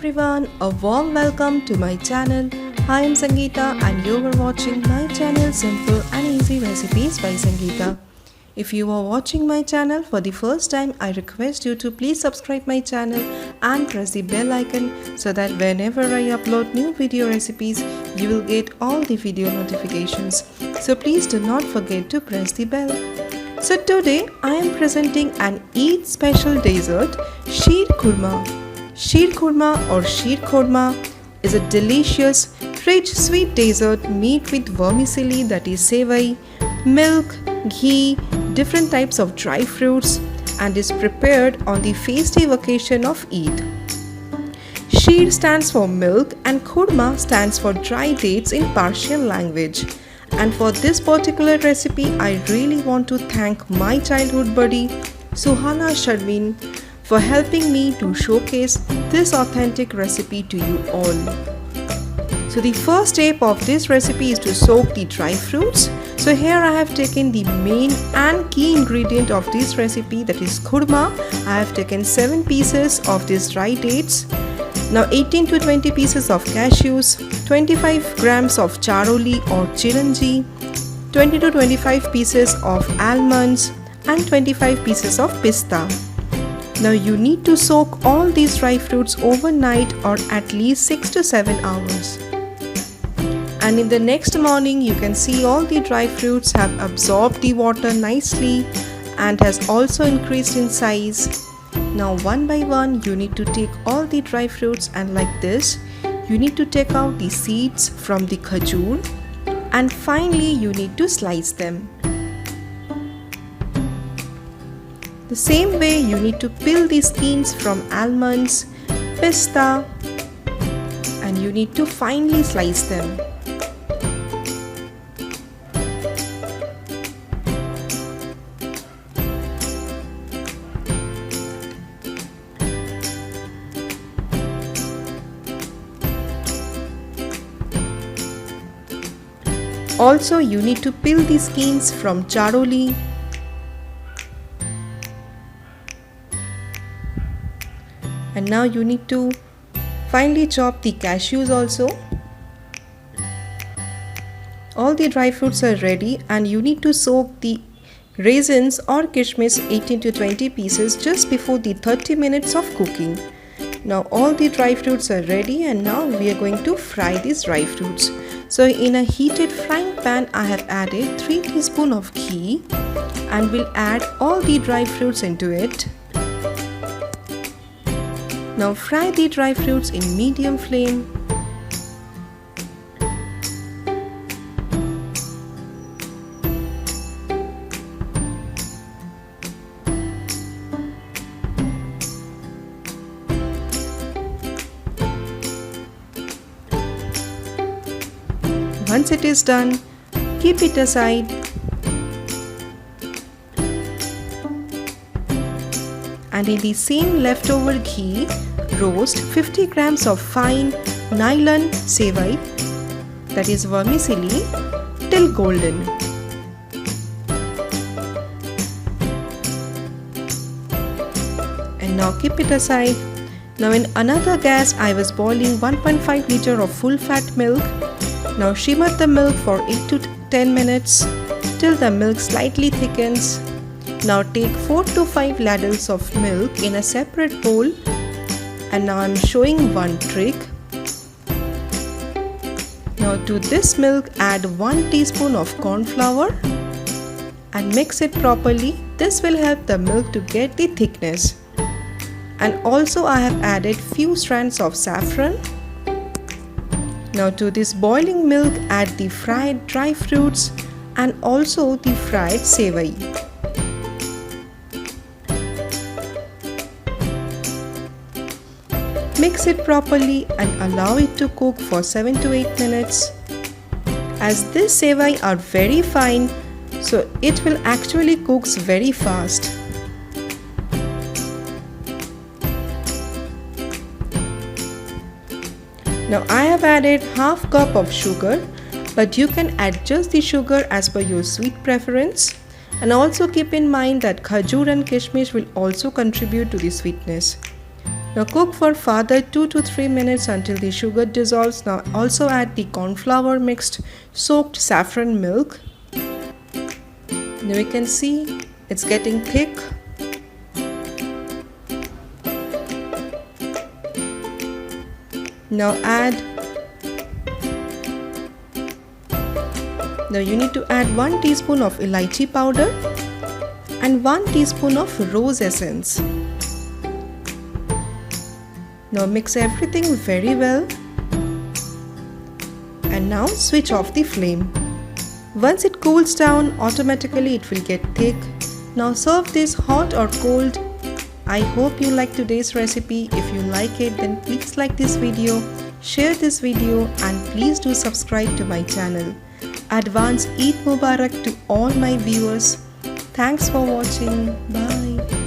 everyone, a warm welcome to my channel. I am Sangeeta and you are watching my channel Simple and Easy Recipes by Sangeeta. If you are watching my channel for the first time, I request you to please subscribe my channel and press the bell icon so that whenever I upload new video recipes, you will get all the video notifications. So please do not forget to press the bell. So today I am presenting an Eid special dessert, Sheer Khurma. Sheer Khurma or Sheer Khorma is a delicious, rich, sweet dessert made with vermicelli, that is sewai, milk, ghee, different types of dry fruits, and is prepared on the festive occasion of Eid. Sheer stands for milk and Khurma stands for dry dates in Persian language. And for this particular recipe, I really want to thank my childhood buddy Suhana Sharwin for helping me to showcase this authentic recipe to you all. So the first step of this recipe is to soak the dry fruits. So here I have taken the main and key ingredient of this recipe, that is khurma. I have taken 7 pieces of these dry dates. Now 18 to 20 pieces of cashews, 25 grams of charoli or chiranji, 20 to 25 pieces of almonds and 25 pieces of pista. Now you need to soak all these dry fruits overnight or at least 6 to 7 hours. And in the next morning you can see all the dry fruits have absorbed the water nicely and has also increased in size. Now one by one you need to take all the dry fruits, and like this you need to take out the seeds from the khajur, and finally you need to slice them. The same way you need to peel the skins from almonds, pista, and you need to finely slice them. Also, you need to peel the skins from charoli, and now you need to finely chop the cashews also. All the dry fruits are ready, and you need to soak the raisins or kishmish 18 to 20 pieces just before the 30 minutes of cooking. Now all the dry fruits are ready, and now we are going to fry these dry fruits. So in a heated frying pan I have added 3 teaspoons of ghee and will add all the dry fruits into it. Now fry the dry fruits in medium flame. Once it is done, keep it aside. And in the same leftover ghee, roast 50 grams of fine nylon sewai, that is vermicelli, till golden. And now keep it aside. Now in another gas I was boiling 1.5 liter of full fat milk. Now simmer the milk for 8 to 10 minutes till the milk slightly thickens. Now take 4 to 5 ladles of milk in a separate bowl, and now I am showing one trick. Now to this milk add 1 teaspoon of corn flour and mix it properly. This will help the milk to get the thickness. And also I have added few strands of saffron. Now to this boiling milk add the fried dry fruits and also the fried sewai. Mix it properly and allow it to cook for 7 to 8 minutes. As this sewai are very fine, so it will actually cook very fast. Now I have added half cup of sugar, but you can adjust the sugar as per your sweet preference. And also keep in mind that khajur and kishmish will also contribute to the sweetness. Now cook for further 2 to 3 minutes until the sugar dissolves. Now also add the corn flour mixed soaked saffron milk. Now you can see it's getting thick. Now you need to add 1 teaspoon of elaichi powder and 1 teaspoon of rose essence. Now mix everything very well and now switch off the flame. Once it cools down, automatically it will get thick. Now serve this hot or cold. I hope you like today's recipe. If you like it, then please like this video, share this video and please do subscribe to my channel. Advance Eid Mubarak to all my viewers. Thanks for watching. Bye.